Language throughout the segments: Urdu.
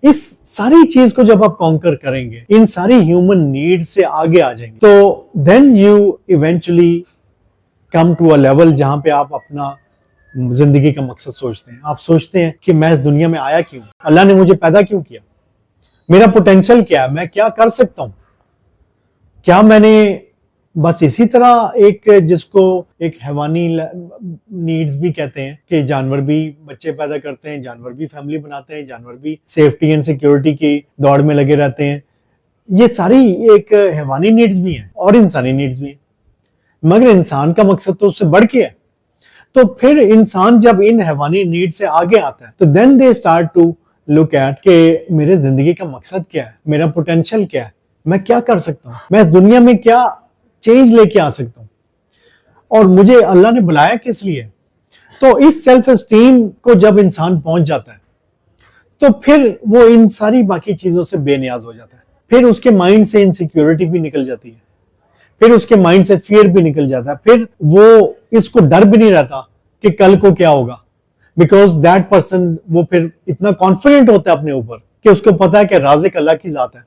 اس ساری چیز کو جب آپ کانکر کریں گے, ان ساری ہیومن نیڈ سے آگے آ جائیں گے, تو then you eventually come to A level جہاں پہ آپ اپنا زندگی کا مقصد سوچتے ہیں. آپ سوچتے ہیں کہ میں اس دنیا میں آیا کیوں, اللہ نے مجھے پیدا کیوں کیا, میرا پوٹینشل کیا ہے, میں کیا کر سکتا ہوں. کیا میں نے بس اسی طرح ایک جس کو ایک حیوانی نیڈز بھی کہتے ہیں کہ جانور بھی بچے پیدا کرتے ہیں, جانور بھی فیملی بناتے ہیں, جانور بھی سیفٹی اینڈ سیکیورٹی کی دوڑ میں لگے رہتے ہیں, یہ ساری ایک حیوانی نیڈز بھی ہیں اور انسانی نیڈز بھی ہیں, مگر انسان کا مقصد تو اس سے بڑھ کے ہے. تو پھر انسان جب ان حیوانی نیڈ سے آگے آتا ہے تو then they start to look at کہ میرے زندگی کا مقصد کیا ہے, میرا پوٹینشل کیا ہے, میں کیا کر سکتا ہوں, میں اس دنیا میں کیا چینج لے کے آ سکتا ہوں, اور مجھے اللہ نے بلایا کس لیے. تو اس سیلف اسٹیم کو جب انسان پہنچ جاتا ہے تو پھر وہ ان ساری باقی چیزوں سے بے نیاز ہو جاتا ہے. پھر اس کے مائنڈ سے انسیکیورٹی بھی نکل جاتی ہے, پھر اس کے مائنڈ سے فیئر بھی نکل جاتا ہے, پھر وہ اس کو ڈر بھی نہیں رہتا کہ کل کو کیا ہوگا, بیکاز دیٹ پرسن وہ پھر اتنا کانفیڈنٹ ہوتا ہے اپنے اوپر کہ اس کو پتا ہے کہ رازق اللہ کی ذات ہے,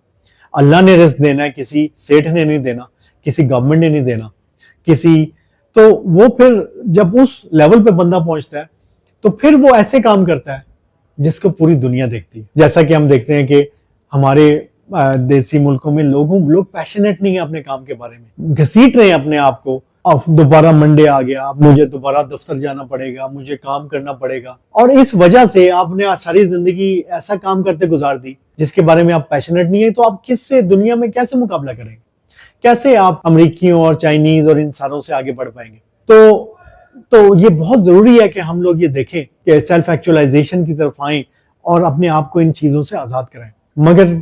اللہ نے رزق دینا ہے, کسی سیٹھ نے نہیں دینا, کسی گورنمنٹ نے نہیں دینا, تو وہ پھر جب اس لیول پہ بندہ پہنچتا ہے تو پھر وہ ایسے کام کرتا ہے جس کو پوری دنیا دیکھتی ہے. جیسا کہ ہم دیکھتے ہیں کہ ہمارے دیسی ملکوں میں لوگ پیشنیٹ نہیں ہیں اپنے کام کے بارے میں, گھسیٹ رہے ہیں اپنے آپ کو. اب دوبارہ منڈے آ گیا, اب مجھے دوبارہ دفتر جانا پڑے گا, مجھے کام کرنا پڑے گا, اور اس وجہ سے آپ نے ساری زندگی ایسا کام کرتے گزار دی جس کے بارے میں آپ پیشنیٹ نہیں ہیں. تو آپ کس سے دنیا میں کیسے مقابلہ کریں گے, کیسے آپ امریکیوں اور چائنیز اور انسانوں سے آگے بڑھ پائیں گے. تو یہ بہت ضروری ہے کہ ہم لوگ یہ دیکھیں کہ سیلف ایکچوائزیشن کی طرف آئیں اور اپنے آپ کو ان چیزوں سے آزاد کریں. مگر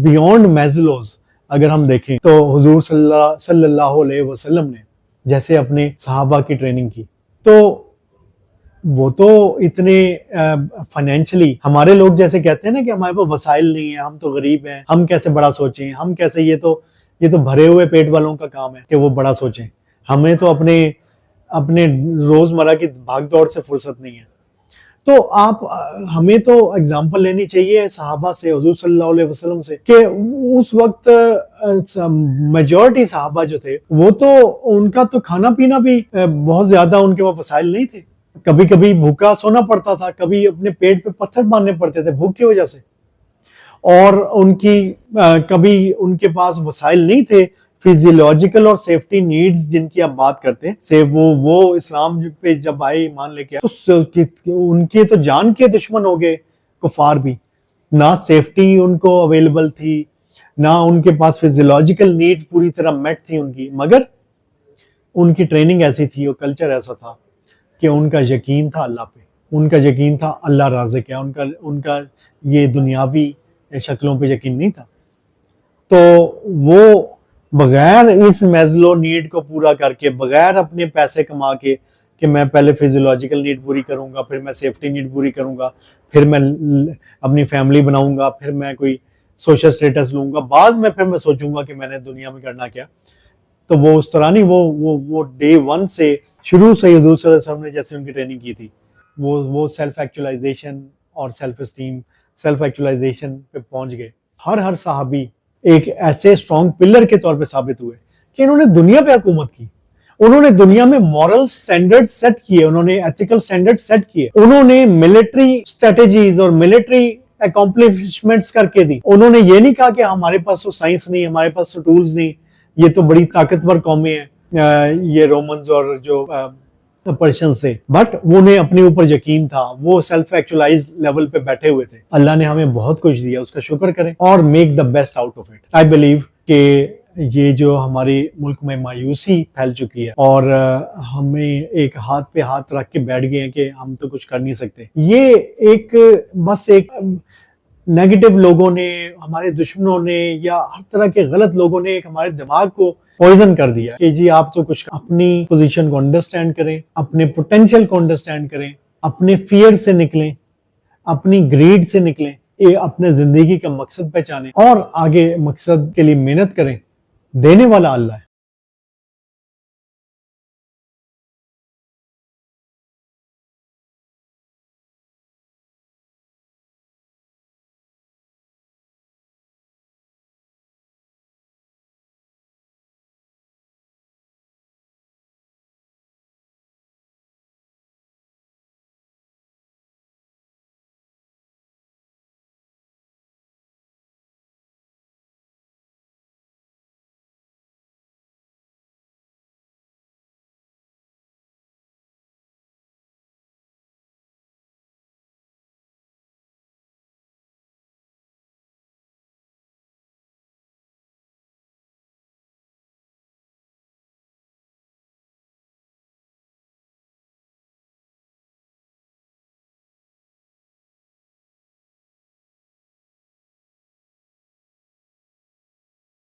بیونڈ میزلوز اگر ہم دیکھیں تو حضور صلی اللہ علیہ وسلم نے جیسے اپنے صحابہ کی ٹریننگ کی, تو وہ تو اتنے فائنینشلی ہمارے لوگ جیسے کہتے ہیں نا کہ ہمارے پاس وسائل نہیں ہیں, ہم تو غریب ہیں, ہم کیسے بڑا سوچیں, ہم کیسے, یہ تو بھرے ہوئے پیٹ والوں کا کام ہے کہ وہ بڑا سوچیں, ہمیں تو اپنے روزمرہ کی بھاگ دوڑ سے فرصت نہیں ہے. تو ہمیں تو اگزامپل لینی چاہیے صحابہ سے, حضور صلی اللہ علیہ وسلم سے, کہ اس وقت میجورٹی صحابہ جو تھے وہ تو ان کا تو کھانا پینا بھی بہت زیادہ ان کے پاس وسائل نہیں تھے, کبھی کبھی بھوکا سونا پڑتا تھا, کبھی اپنے پیٹ پہ پتھر باندھنے پڑتے تھے بھوک کی وجہ سے, اور کبھی ان کے پاس وسائل نہیں تھے فیزیولوجیکل اور سیفٹی نیڈز جن کی آپ بات کرتے ہیں. وہ اسلام پہ جب آئے ایمان لے کے تو ان کے تو جان کے دشمن ہو گئے کفار بھی, نہ سیفٹی ان کو اویلیبل تھی, نہ ان کے پاس فیزیولوجیکل نیڈز پوری طرح میٹ تھی ان کی, مگر ان کی ٹریننگ ایسی تھی اور کلچر ایسا تھا کہ ان کا یقین تھا اللہ پہ, ان کا یقین تھا اللہ رازق ہے, ان کا یہ دنیاوی شکلوں پہ یقین نہیں تھا. تو وہ بغیر اس میزلو نیڈ کو پورا کر کے, بغیر اپنے پیسے کما کے کہ میں پہلے فیزیولوجیکل نیڈ پوری کروں گا, پھر میں سیفٹی نیڈ پوری کروں گا, پھر میں اپنی فیملی بناؤں گا, پھر میں کوئی سوشل سٹیٹس لوں گا, بعد میں پھر میں سوچوں گا کہ میں نے دنیا میں کرنا کیا. تو وہ اس طرح نہیں, وہ ڈے ون سے شروع سے حضور صلی اللہ علیہ وسلم نے جیسے ان کی ٹریننگ کی تھی وہ سیلف ایکچوائزیشن اور سیلف اسٹیم, سیلف ایکچوائزیشن پہ پہنچ گئے. ہر صحابی ایک ایسے اسٹرانگ پلر کے طور پہ ثابت ہوئے کہ انہوں نے دنیا پہ حکومت کی, انہوں نے دنیا میں مورل سٹینڈرڈ سیٹ کیے, انہوں نے ایتھیکل سٹینڈرڈ سیٹ کیے, انہوں نے ملٹری سٹریٹجیز اور ملٹری اکمپلشمنٹس کر کے دی. انہوں نے یہ نہیں کہا کہ ہمارے پاس تو سائنس نہیں, ہمارے پاس تو ٹولز نہیں, یہ تو بڑی طاقتور قومیں ہیں یہ رومنز اور جو پرشن سے, بٹ انہیں اپنے اوپر یقین تھا, وہ سیلف ایکچوائزڈ لیول پہ بیٹھے ہوئے تھے. اللہ نے ہمیں بہت کچھ دیا, اس کا شکر کریں اور make the best out of it. I believe کہ یہ جو ہمارے ملک میں مایوسی پھیل چکی ہے اور ہمیں ایک ہاتھ پہ ہاتھ رکھ کے بیٹھ گئے ہیں کہ ہم تو کچھ کر نہیں سکتے, یہ بس ایک نیگیٹو لوگوں نے, ہمارے دشمنوں نے یا ہر طرح کے غلط لوگوں نے ایک ہمارے دماغ کو پوائزن کر دیا کہ جی آپ تو کچھ اپنی پوزیشن کو انڈرسٹینڈ کریں, اپنے پوٹینشیل کو انڈرسٹینڈ کریں, اپنے فیئر سے نکلیں, اپنی گریڈ سے نکلیں, اپنے زندگی کا مقصد پہچانیں اور آگے مقصد کے لیے محنت کریں. دینے والا اللہ ہے.